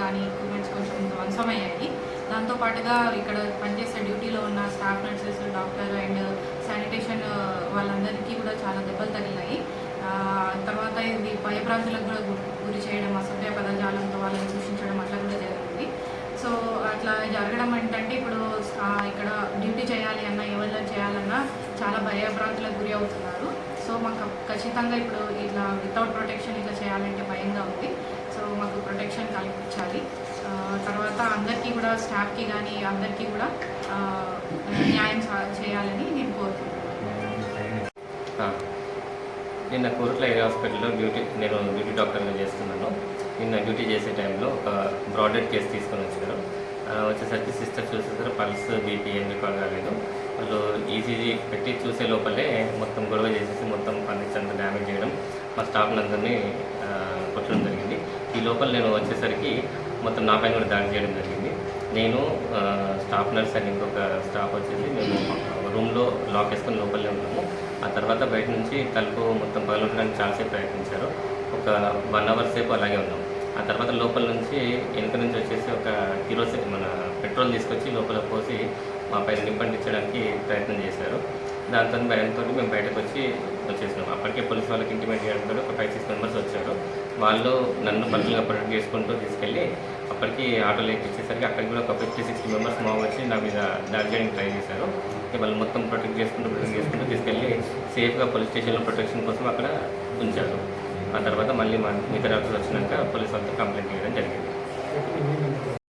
కానీ ఎక్విప్మెంట్స్ కొంచెం ధ్వంసమయ్యాయి. దాంతోపాటుగా ఇక్కడ పనిచేసే డ్యూటీలో ఉన్న staff nurses, doctor and sanitation వాళ్ళందరికీ కూడా చాలా దెబ్బలు తగిలినాయి. తర్వాత ఇది భయభ్రాంతులకు కూడా గురి చేయడం, అసభ్య పదజాలంతో వాళ్ళని సూచించడం అట్లా కూడా జరిగింది. సో అట్లా జరగడం ఏంటంటే ఇప్పుడు ఇక్కడ డ్యూటీ చేయాలి అన్నా, ఎవరిలో చేయాలన్నా చాలా భయభ్రాంతులకు గురి అవుతున్నారు. సో మాకు ఖచ్చితంగా ఇప్పుడు ఇట్లా వితౌట్ ప్రొటెక్షన్ ఇట్లా చేయాలంటే భయంగా ఉంది. సో మాకు ప్రొటెక్షన్ కల్పించాలి. తర్వాత అందరికీ కూడా స్టాఫ్కి కానీ అందరికీ కూడా న్యాయం చేయాలని నేను కోరుకుంటున్నాను. నిన్న కోరుట్ల ఏరియా హాస్పిటల్లో నేను డ్యూటీ డాక్టర్గా చేస్తున్నాను. నిన్న డ్యూటీ చేసే టైంలో ఒక బ్రాడెడ్ కేసు తీసుకొని వచ్చారు. వచ్చేసరికి సిస్టర్ చూసేసరికి పల్స్, బీపీ ఏం రికార్డ్ కాలేదు. వాళ్ళు ఈసీజీ పెట్టి చూసే లోపలే మొత్తం గొడవ చేసేసి మొత్తం ఫర్నిచర్ అంతా డ్యామేజ్ చేయడం, మా స్టాఫ్లందరినీ కొట్టడం జరిగింది. ఈ లోపల నేను వచ్చేసరికి మొత్తం నా పైన కూడా దాడి చేయడం జరిగింది. నేను స్టాఫ్ నర్స్ అని ఇంకొక స్టాఫ్ వచ్చేసి మేము రూమ్లో లాక్ వేసుకొని లోపలనే ఉన్నాము. ఆ తర్వాత బయట నుంచి తలుపు మొత్తం పగలగొట్టడానికి చాలాసేపు ప్రయత్నించారు. ఒక 1 అవర్ సేపు అలాగే ఉన్నాం. ఆ తర్వాత లోపల నుంచి వెనుక నుంచి వచ్చేసి ఒక మన పెట్రోల్ తీసుకొచ్చి లోపల పోసి మా పైన నింపంటించడానికి ప్రయత్నం చేశారు. దాంతో భయంతో మేము బయటకు వచ్చేసినాం. అప్పటికే పోలీసు వాళ్ళకి ఇంటిమేట్ చేయడంతో ఒక 5-6 మెంబర్స్ వచ్చారు. వాళ్ళు నన్ను పర్సనల్గా ప్రొటెక్ట్ చేసుకుంటూ తీసుకెళ్ళి అప్పటికి ఆటోలో ఎక్కించేసరికి అక్కడికి కూడా ఒక 50-60 మెంబర్స్ మా వచ్చి నా మీద దాడి చేయడానికి ట్రై చేశారు. వాళ్ళు మొత్తం ప్రొటెక్ట్ చేసుకుంటూ తీసుకెళ్ళి సేఫ్గా పోలీస్ స్టేషన్లో ప్రొటెక్షన్ కోసం అక్కడ ఉంచారు. ఆ తర్వాత మళ్ళీ మా మిగతా డాక్టర్స్ వచ్చినాక పోలీస్ వాళ్ళతో కంప్లైంట్ చేయడం జరిగింది.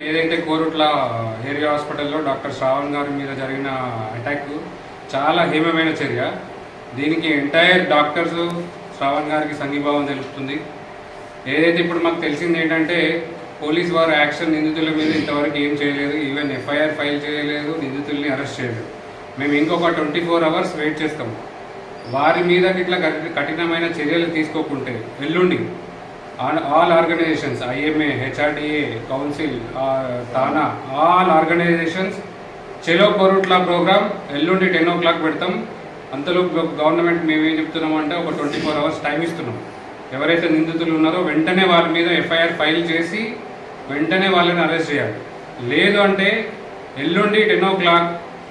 ఏదైతే కోరుట్ల ఏరియా హాస్పిటల్లో డాక్టర్ శ్రావణ్ గారి మీద జరిగిన అటాక్ చాలా హేమమైన చర్య. దీనికి ఎంటైర్ డాక్టర్స్ శ్రావణ్ గారికి సంఘీభావం తెలుపుతుంది. ఏదైతే ఇప్పుడు మాకు తెలిసింది ఏంటంటే పోలీస్ వారు యాక్షన్ నిందితుల మీద ఇంతవరకు ఏం చేయలేదు, ఈవెన్ ఎఫ్ఐఆర్ ఫైల్ చేయలేదు, నిందితుల్ని అరెస్ట్ చేయలేదు. మేము ఇంకొక 24 అవర్స్ వెయిట్ చేస్తాము. వారి మీద ఇట్లా కఠినమైన చర్యలు తీసుకోకుంటే ఎల్లుండి all organisations, IMA, HRDA, council, TANA, all organisations చెలో కోరుట్ల ప్రోగ్రామ్ ఎల్లుండి 10 o'clock పెడతాం. అంతలో గవర్నమెంట్ మేమేం చెప్తున్నామంటే ఒక 24 అవర్స్ టైం ఇస్తున్నాం. ఎవరైతే నిందితులు ఉన్నారో వెంటనే వాళ్ళ మీద ఎఫ్ఐఆర్ ఫైల్ చేసి వెంటనే వాళ్ళని అరెస్ట్ చేయాలి. లేదు అంటే ఎల్లుండి 10 o'clock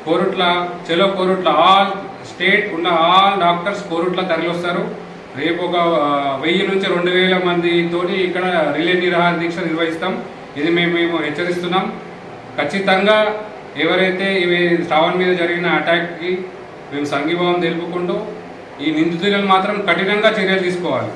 కోరుట్ల చెలో కోరుట్ల ఆల్ స్టేట్ ఉన్న ఆల్ డాక్టర్స్ కోరుట్ల తరలివస్తారు. రేపు ఒక 1000 నుంచి 2000 మందితో ఇక్కడ రిలే నిరాహార దీక్ష నిర్వహిస్తాం. ఇది మేము హెచ్చరిస్తున్నాం. ఖచ్చితంగా ఎవరైతే ఇవి శ్రావణ్ మీద జరిగిన అటాక్కి మేము సంఘీభావం తెలుపుకుంటూ ఈ నిందితులను మాత్రం కఠినంగా చర్యలు తీసుకోవాలి.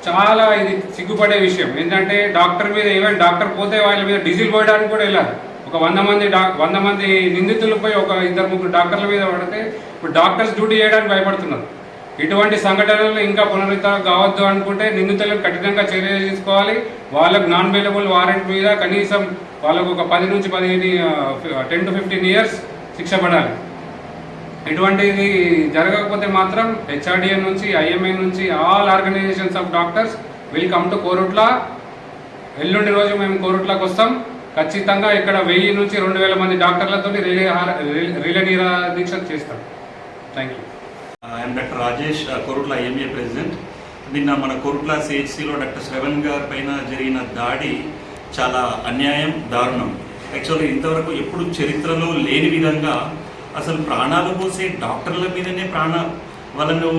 చాలా ఇది సిగ్గుపడే విషయం. ఏంటంటే డాక్టర్ మీద ఈవెన్ డాక్టర్ పోతే వాళ్ళ మీద డీజిల్ పోయడానికి కూడా వెళ్ళాలి. ఒక 100 మంది నిందితులపై ఒక 2-3 డాక్టర్ల మీద పడితే ఇప్పుడు డాక్టర్స్ డ్యూటీ చేయడానికి భయపడుతున్నారు. ఇటువంటి సంఘటనలు ఇంకా పునరుద్ధరణ కావద్దు అనుకుంటే నిందితులకు కఠినంగా చర్యలు తీసుకోవాలి. వాళ్ళకు నాన్ బెయిలబుల్ వారెంట్ మీద కనీసం వాళ్ళకు ఒక 10 నుంచి 10 to 15 years శిక్ష పడాలి. ఇటువంటిది జరగకపోతే మాత్రం హెచ్ఆర్డిఏ నుంచి, ఐఎంఏ నుంచి all organisations of doctors will come to Korutla. ఎల్లుండి రోజు మేము కోరుట్లకు వస్తాం. ఖచ్చితంగా ఇక్కడ 1000 నుంచి 2000 మంది డాక్టర్లతో రిలే నిరాహార దీక్ష చేస్తాం. Thank you. I'm doctor Rajesh, Korutla IMA president. నిన్న మన కోరుట్ల సిహెచ్సిలో డాక్టర్ శ్రవణ్ గారి పైన జరిగిన దాడి చాలా అన్యాయం, దారుణం. యాక్చువల్గా ఇంతవరకు ఎప్పుడు చరిత్రలో లేని విధంగా అసలు ప్రాణాలు పోసే డాక్టర్ల మీదనే వాళ్ళను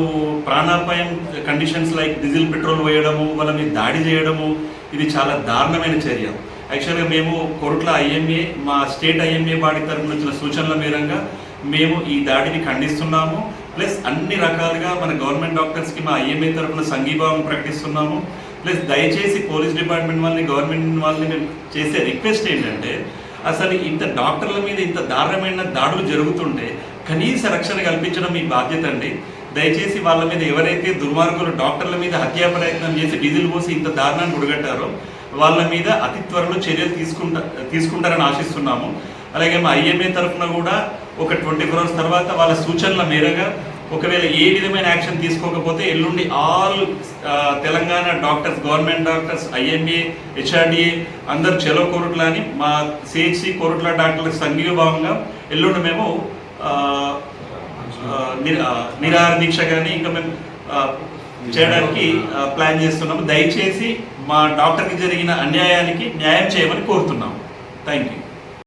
ప్రాణాపాయం కండిషన్స్ లైక్ డీజిల్, పెట్రోల్ వేయడము, వాళ్ళ మీద దాడి చేయడము, ఇది చాలా దారుణమైన చర్య. యాక్చువల్గా మేము కోరుట్ల ఐఎంఏ, మా స్టేట్ ఐఎంఏ బాడీ తరఫున వచ్చిన సూచనల మేరంగా మేము ఈ దాడిని ఖండిస్తున్నాము. ప్లస్ అన్ని రకాలుగా మన గవర్నమెంట్ డాక్టర్స్కి మా ఐఎంఏ తరఫున సంఘీభావం ప్రకటిస్తున్నాము. ప్లస్ దయచేసి పోలీస్ డిపార్ట్మెంట్ వాళ్ళని, గవర్నమెంట్ వాళ్ళని మేము చేసే రిక్వెస్ట్ ఏంటంటే అసలు ఇంత డాక్టర్ల మీద ఇంత దారుణమైన దాడులు జరుగుతుంటే కనీస రక్షణ కల్పించడం మీ బాధ్యత అండి. దయచేసి వాళ్ళ మీద ఎవరైతే దుర్మార్గులు డాక్టర్ల మీద హత్యా ప్రయత్నం చేసి డీజిల్ పోసి ఇంత దారుణాన్ని ఉడగట్టారో వాళ్ళ మీద అతి త్వరలో చర్యలు తీసుకుంటారని ఆశిస్తున్నాము. అలాగే మా ఐఎంఏ తరఫున కూడా ఒక 24 hours తర్వాత వాళ్ళ సూచనల మేరగా ఒకవేళ ఏ విధమైన యాక్షన్ తీసుకోకపోతే ఎల్లుండి all Telangana doctors, government doctors, IMA, హెచ్ఆర్డిఏ అందరు చెలో కోరుట్ల అని మా సిహెచ్సి కోరుట్ల డాక్టర్లకు సంఘీభావంగా ఎల్లుండి మేము నిరాహార దీక్ష కానీ ఇంకా మేము చేయడానికి ప్లాన్ చేస్తున్నాము. దయచేసి మా డాక్టర్కి జరిగిన అన్యాయానికి న్యాయం చేయమని కోరుతున్నాము. Thank you.